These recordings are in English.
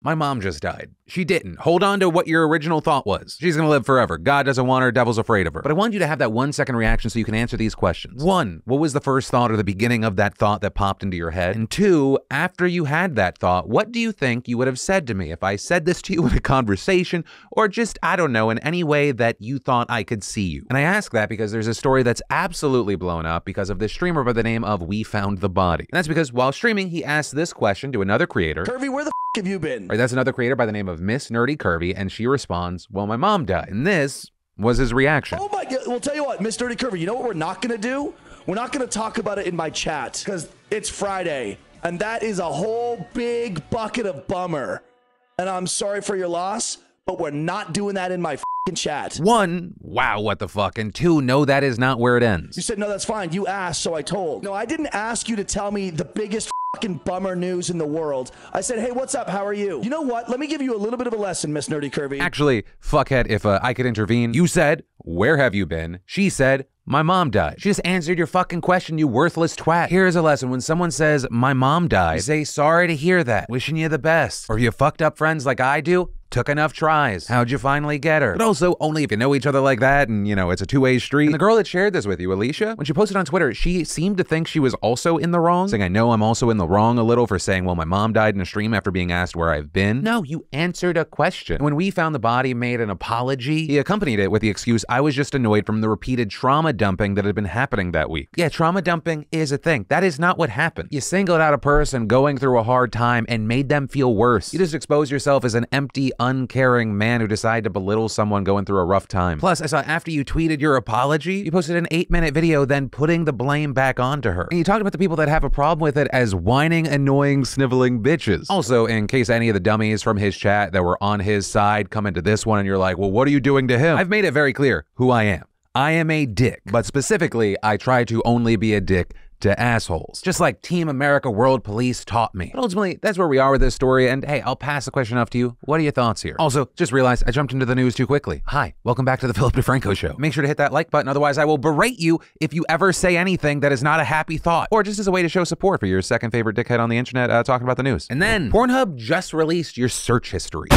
My mom just died. She didn't. Hold on to what your original thought was. She's gonna live forever. God doesn't want her, devil's afraid of her. But I want you to have that 1 second reaction so you can answer these questions. 1, what was the first thought or the beginning of that thought that popped into your head? And 2, after you had that thought, what do you think you would have said to me if I said this to you in a conversation or just, I don't know, in any way that you thought I could see you? And I ask that because there's a story that's absolutely blown up because of this streamer by the name of We Found the Body. And that's because while streaming, he asked this question to another creator. Curvy, where the f have you been? Right, that's another creator by the name of Miss Nerdy Curvy, and she responds, well, my mom died. And this was his reaction. Oh my God, well, tell you what, Miss Nerdy Curvy, you know what we're not gonna do? We're not gonna talk about it in my chat, because it's Friday, and that is a whole big bucket of bummer. And I'm sorry for your loss, but we're not doing that in my f***ing chat. 1, wow, what the fuck? And 2, no, that is not where it ends. You said, no, that's fine. You asked, so I told. No, I didn't ask you to tell me the biggest fucking bummer news in the world. I said, hey, what's up? How are you? You know what? Let me give you a little bit of a lesson, Miss Nerdy Curvy. Actually, fuckhead, if I could intervene, you said, where have you been? She said, my mom died. She just answered your fucking question, you worthless twat. Here's a lesson. When someone says, my mom died, say, sorry to hear that. Wishing you the best. Or if you fucked up friends like I do, took enough tries. How'd you finally get her? But also, only if you know each other like that and, you know, it's a two-way street. And the girl that shared this with you, Alicia, when she posted on Twitter, she seemed to think she was also in the wrong, saying, I know I'm also in the wrong a little for saying, well, my mom died in a stream after being asked where I've been. No, you answered a question. And when We Found the Body made an apology, he accompanied it with the excuse, I was just annoyed from the repeated trauma dumping that had been happening that week. Yeah, trauma dumping is a thing. That is not what happened. You singled out a person going through a hard time and made them feel worse. You just exposed yourself as an empty, uncaring man who decided to belittle someone going through a rough time. Plus, I saw after you tweeted your apology, you posted an 8-minute video then putting the blame back onto her. And you talked about the people that have a problem with it as whining, annoying, sniveling bitches. Also, in case any of the dummies from his chat that were on his side come into this one and you're like, well, what are you doing to him? I've made it very clear who I am. I am a dick, but specifically, I try to only be a dick to assholes, just like Team America World Police taught me. But ultimately, that's where we are with this story, and hey, I'll pass the question off to you. What are your thoughts here? Also, just realized I jumped into the news too quickly. Hi, welcome back to the Philip DeFranco Show. Make sure to hit that like button, otherwise I will berate you if you ever say anything that is not a happy thought, or just as a way to show support for your second favorite dickhead on the internet talking about the news. And then, Pornhub just released your search history.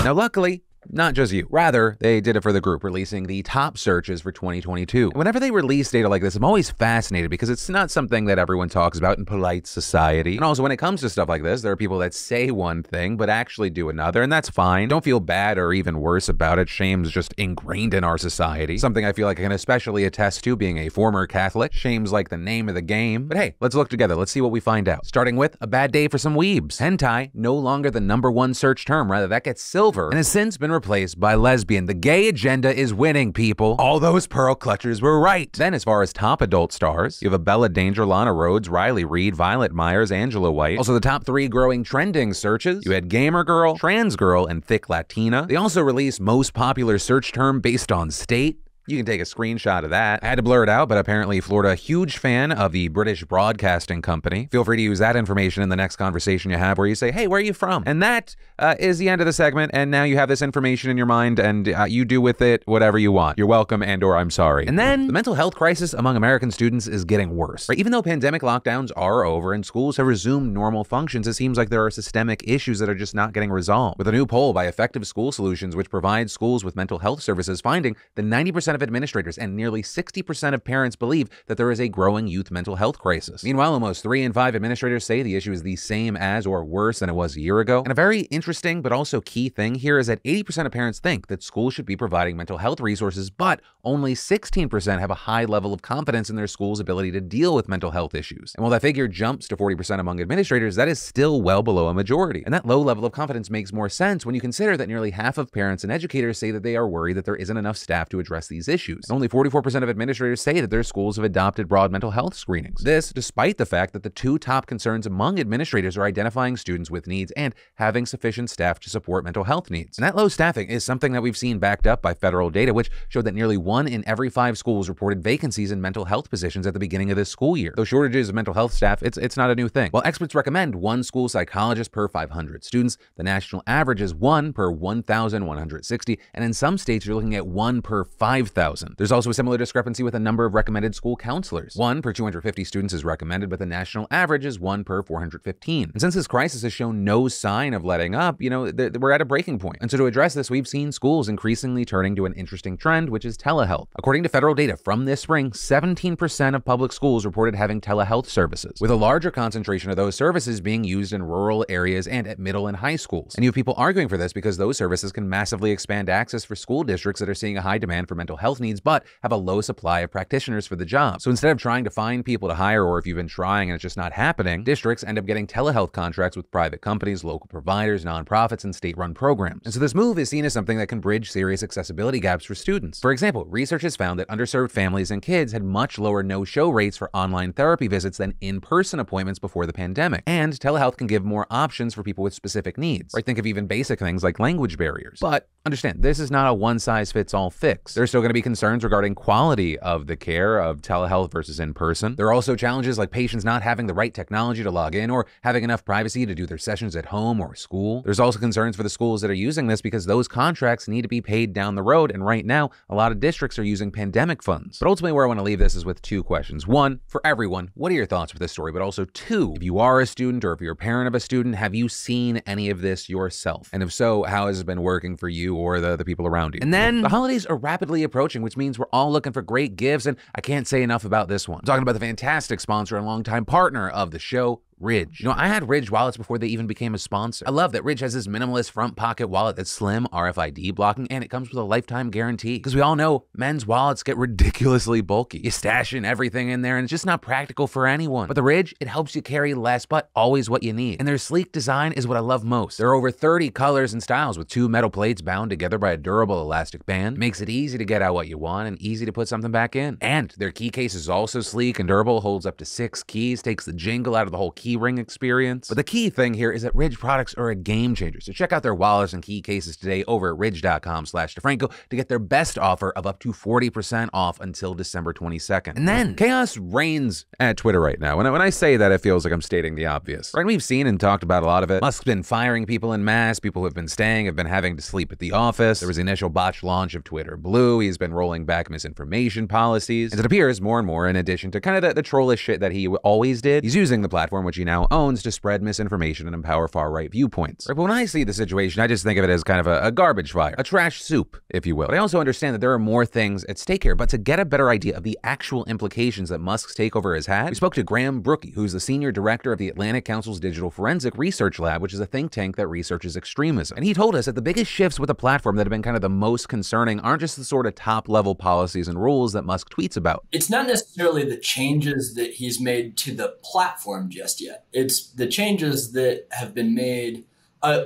Now, luckily, not just you. Rather, they did it for the group, releasing the top searches for 2022. And whenever they release data like this, I'm always fascinated because it's not something that everyone talks about in polite society. And also, when it comes to stuff like this, there are people that say one thing but actually do another, and that's fine. Don't feel bad or even worse about it. Shame's just ingrained in our society. Something I feel like I can especially attest to being a former Catholic. Shame's like the name of the game. But hey, let's look together. Let's see what we find out. Starting with a bad day for some weebs. Hentai, no longer the #1 search term. Rather, that gets silver and has since been replaced by lesbian. The gay agenda is winning, people. All those pearl clutchers were right. Then as far as top adult stars, you have Abella Danger, Lana Rhodes, Riley Reid, Violet Myers, Angela White. Also the top 3 growing trending searches, you had gamer girl, trans girl, and thick Latina. They also released most popular search term based on state. You can take a screenshot of that. I had to blur it out, but apparently Florida, huge fan of the British Broadcasting Company. Feel free to use that information in the next conversation you have where you say, hey, where are you from? And that is the end of the segment, and now you have this information in your mind, and you do with it whatever you want. You're welcome and or I'm sorry. And then the mental health crisis among American students is getting worse. Right? Even though pandemic lockdowns are over and schools have resumed normal functions, it seems like there are systemic issues that are just not getting resolved. With a new poll by Effective School Solutions, which provides schools with mental health services, finding that 90% of administrators and nearly 60% of parents believe that there is a growing youth mental health crisis. Meanwhile, almost 3 in 5 administrators say the issue is the same as or worse than it was a year ago. And a very interesting but also key thing here is that 80% of parents think that schools should be providing mental health resources, but only 16% have a high level of confidence in their school's ability to deal with mental health issues. And while that figure jumps to 40% among administrators, that is still well below a majority. And that low level of confidence makes more sense when you consider that nearly half of parents and educators say that they are worried that there isn't enough staff to address these issues. And only 44% of administrators say that their schools have adopted broad mental health screenings. This, despite the fact that the 2 top concerns among administrators are identifying students with needs and having sufficient staff to support mental health needs. And that low staffing is something that we've seen backed up by federal data, which showed that nearly 1 in every 5 schools reported vacancies in mental health positions at the beginning of this school year. Though shortages of mental health staff, it's not a new thing. While experts recommend 1 school psychologist per 500 students, the national average is 1 per 1,160, and in some states you're looking at 1 per 5,000 5,000. There's also a similar discrepancy with a number of recommended school counselors. 1 per 250 students is recommended, but the national average is 1 per 415. And since this crisis has shown no sign of letting up, we're at a breaking point. And so to address this, we've seen schools increasingly turning to an interesting trend, which is telehealth. According to federal data from this spring, 17% of public schools reported having telehealth services, with a larger concentration of those services being used in rural areas and at middle and high schools. And you have people arguing for this because those services can massively expand access for school districts that are seeing a high demand for mental health needs, but have a low supply of practitioners for the job. So instead of trying to find people to hire, or if you've been trying and it's just not happening, districts end up getting telehealth contracts with private companies, local providers, nonprofits, and state-run programs. And so this move is seen as something that can bridge serious accessibility gaps for students. For example, research has found that underserved families and kids had much lower no-show rates for online therapy visits than in-person appointments before the pandemic. And telehealth can give more options for people with specific needs. Right? Think of even basic things like language barriers. But understand, this is not a one-size-fits-all fix. There's still going to be concerns regarding quality of the care of telehealth versus in-person. There are also challenges like patients not having the right technology to log in or having enough privacy to do their sessions at home or school. There's also concerns for the schools that are using this because those contracts need to be paid down the road, and right now, a lot of districts are using pandemic funds. But ultimately, where I want to leave this is with two questions. One, for everyone, what are your thoughts with this story? But also two, if you are a student or if you're a parent of a student, have you seen any of this yourself? And if so, how has it been working for you or the people around you? And then the holidays are rapidly approaching, which means we're all looking for great gifts, and I can't say enough about this one. I'm talking about the fantastic sponsor and longtime partner of the show, Ridge. I had Ridge wallets before they even became a sponsor. I love that Ridge has this minimalist front pocket wallet that's slim, RFID blocking, and it comes with a lifetime guarantee. Because we all know men's wallets get ridiculously bulky. You stash in everything in there and it's just not practical for anyone. But the Ridge, it helps you carry less, but always what you need. And their sleek design is what I love most. There are over 30 colors and styles with 2 metal plates bound together by a durable elastic band. It makes it easy to get out what you want and easy to put something back in. And their key case is also sleek and durable, holds up to 6 keys, takes the jingle out of the whole key ring experience. But the key thing here is that Ridge products are a game changer. So check out their wallets and key cases today over at ridge.com/DeFranco to get their best offer of up to 40% off until December 22nd. And then chaos reigns at Twitter right now. When I say that, it feels like I'm stating the obvious. Right? We've seen and talked about a lot of it. Musk's been firing people en masse. People who have been staying have been having to sleep at the office. There was the initial botched launch of Twitter Blue. He's been rolling back misinformation policies. And it appears more and more, in addition to kind of the trollish shit that he always did, he's using the platform, which he now owns, to spread misinformation and empower far-right viewpoints. Right, but when I see the situation, I just think of it as kind of a garbage fire, a trash soup, if you will. But I also understand that there are more things at stake here. But to get a better idea of the actual implications that Musk's takeover has had, we spoke to Graham Brookie, who's the senior director of the Atlantic Council's Digital Forensic Research Lab, which is a think tank that researches extremism. And he told us that the biggest shifts with the platform that have been kind of the most concerning aren't just the sort of top-level policies and rules that Musk tweets about. It's not necessarily the changes that he's made to the platform just yet. It's the changes that have been made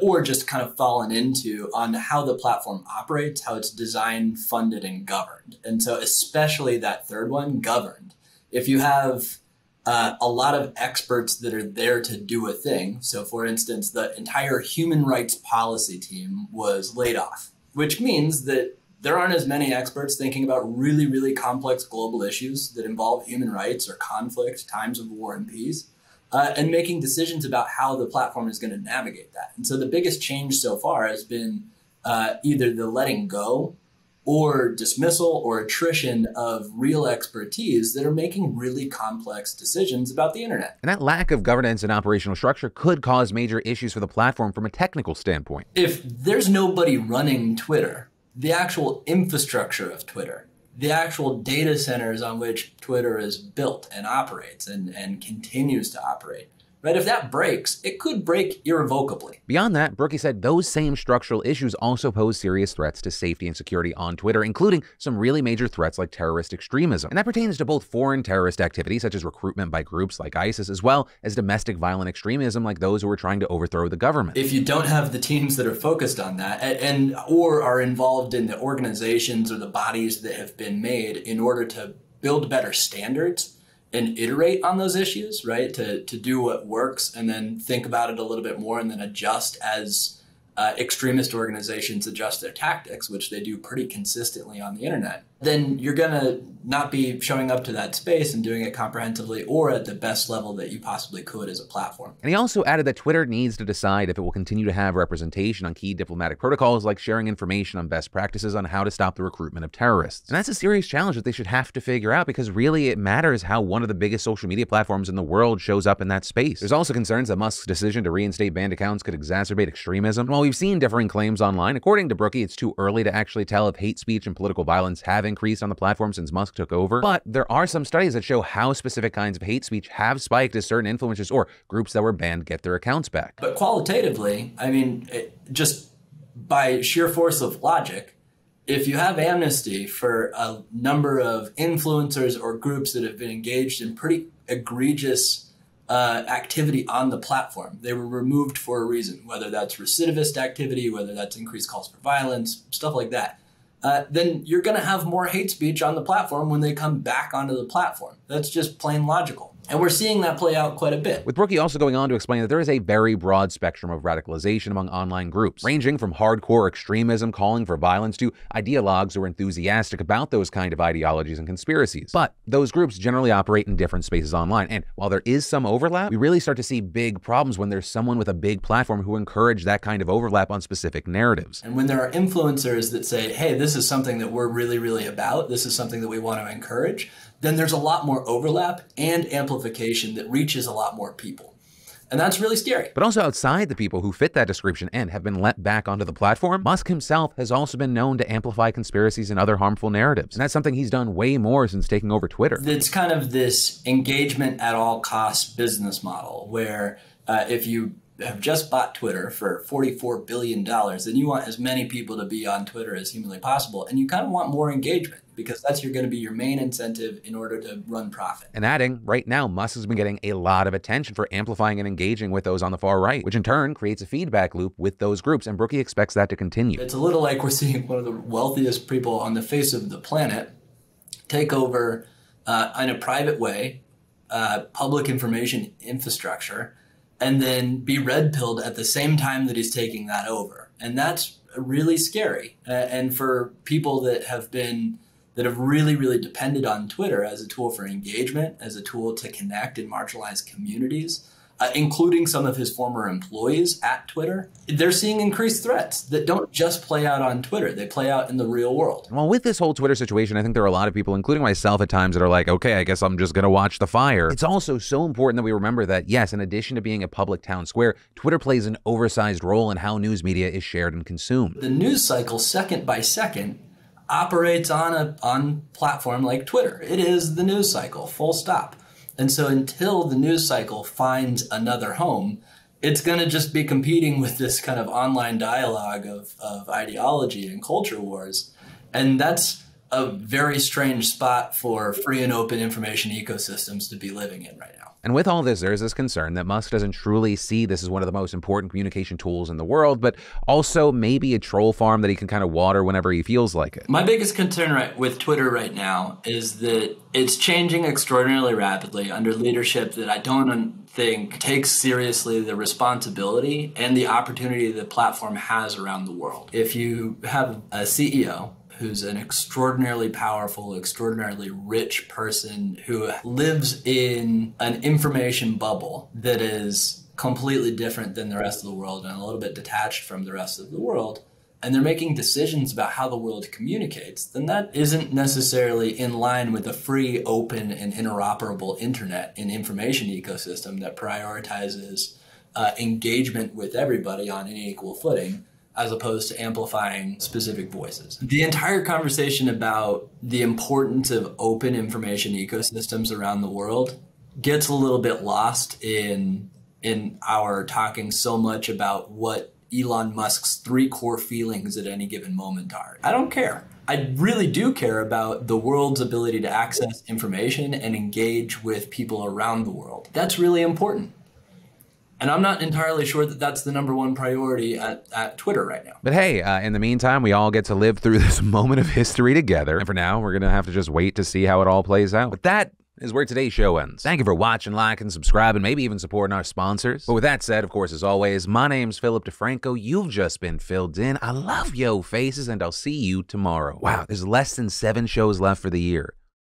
or just kind of fallen into on how the platform operates, how it's designed, funded, and governed. And so especially that third one, governed. If you have a lot of experts that are there to do a thing, so for instance, the entire human rights policy team was laid off, which means that there aren't as many experts thinking about really, really complex global issues that involve human rights or conflict, times of war and peace. And making decisions about how the platform is going to navigate that. And so the biggest change so far has been either the letting go or dismissal or attrition of real expertise that are making really complex decisions about the internet. And that lack of governance and operational structure could cause major issues for the platform from a technical standpoint. If there's nobody running Twitter, the actual infrastructure of Twitter, the actual data centers on which Twitter is built and operates and continues to operate, right? If that breaks, it could break irrevocably. Beyond that, Brookie said those same structural issues also pose serious threats to safety and security on Twitter, including some really major threats like terrorist extremism. And that pertains to both foreign terrorist activity, such as recruitment by groups like ISIS, as well as domestic violent extremism like those who are trying to overthrow the government. If you don't have the teams that are focused on that or are involved in the organizations or the bodies that have been made in order to build better standards and iterate on those issues, right? To do what works and then think about it a little bit more and then adjust as extremist organizations adjust their tactics, which they do pretty consistently on the internet. then you're going to not be showing up to that space and doing it comprehensively or at the best level that you possibly could as a platform. And he also added that Twitter needs to decide if it will continue to have representation on key diplomatic protocols like sharing information on best practices on how to stop the recruitment of terrorists. And that's a serious challenge that they should have to figure out, because really it matters how one of the biggest social media platforms in the world shows up in that space. There's also concerns that Musk's decision to reinstate banned accounts could exacerbate extremism. And while we've seen differing claims online, according to Brookie, it's too early to actually tell if hate speech and political violence have increased on the platform since Musk took over. But there are some studies that show how specific kinds of hate speech have spiked as certain influencers or groups that were banned get their accounts back. But qualitatively, I mean, just by sheer force of logic, if you have amnesty for a number of influencers or groups that have been engaged in pretty egregious activity on the platform, they were removed for a reason, whether that's recidivist activity, whether that's increased calls for violence, stuff like that. Then you're going to have more hate speech on the platform when they come back onto the platform. That's just plain logical. And we're seeing that play out quite a bit. With Brookie also going on to explain that there is a very broad spectrum of radicalization among online groups, ranging from hardcore extremism calling for violence to ideologues who are enthusiastic about those kind of ideologies and conspiracies. But those groups generally operate in different spaces online. And while there is some overlap, we really start to see big problems when there's someone with a big platform who encourage that kind of overlap on specific narratives. And when there are influencers that say, hey, this is something that we're really, really about, this is something that we want to encourage, then there's a lot more overlap and amplification that reaches a lot more people. And that's really scary. But also outside the people who fit that description and have been let back onto the platform, Musk himself has also been known to amplify conspiracies and other harmful narratives. And that's something he's done way more since taking over Twitter. It's kind of this engagement at all costs business model where if you have just bought Twitter for $44 billion, then you want as many people to be on Twitter as humanly possible. And you kind of want more engagement, because that's going to be your main incentive in order to run profit. And adding, right now, Musk has been getting a lot of attention for amplifying and engaging with those on the far right, which in turn creates a feedback loop with those groups, and Brookie expects that to continue. It's a little like we're seeing one of the wealthiest people on the face of the planet take over in a private way public information infrastructure, and then be red-pilled at the same time that he's taking that over. And that's really scary. And for people that have really, really depended on Twitter as a tool for engagement, as a tool to connect in marginalized communities, including some of his former employees at Twitter, they're seeing increased threats that don't just play out on Twitter. They play out in the real world. Well, with this whole Twitter situation, I think there are a lot of people, including myself at times, that are like, okay, I guess I'm just going to watch the fire. It's also so important that we remember that, yes, in addition to being a public town square, Twitter plays an oversized role in how news media is shared and consumed. The news cycle, second by second, operates on a platform like Twitter. It is the news cycle, full stop. And so until the news cycle finds another home, it's going to just be competing with this kind of online dialogue of ideology and culture wars. And that's a very strange spot for free and open information ecosystems to be living in right now. And with all this, there's this concern that Musk doesn't truly see this as one of the most important communication tools in the world, but also maybe a troll farm that he can kind of water whenever he feels like it. My biggest concern with Twitter right now is that it's changing extraordinarily rapidly under leadership that I don't think takes seriously the responsibility and the opportunity the platform has around the world. If you have a CEO who's an extraordinarily powerful, extraordinarily rich person who lives in an information bubble that is completely different than the rest of the world and a little bit detached from the rest of the world, and they're making decisions about how the world communicates, then that isn't necessarily in line with a free, open, and interoperable internet and information ecosystem that prioritizes engagement with everybody on an equal footing, as opposed to amplifying specific voices. The entire conversation about the importance of open information ecosystems around the world gets a little bit lost in our talking so much about what Elon Musk's 3 core feelings at any given moment are. I don't care. I really do care about the world's ability to access information and engage with people around the world. That's really important. And I'm not entirely sure that that's the #1 priority at Twitter right now. But hey, in the meantime, we all get to live through this moment of history together. And for now, we're going to have to just wait to see how it all plays out. But that is where today's show ends. Thank you for watching, liking, subscribing, maybe even supporting our sponsors. But with that said, of course, as always, my name's Philip DeFranco. You've just been filled in. I love yo faces, and I'll see you tomorrow. Wow, there's less than 7 shows left for the year.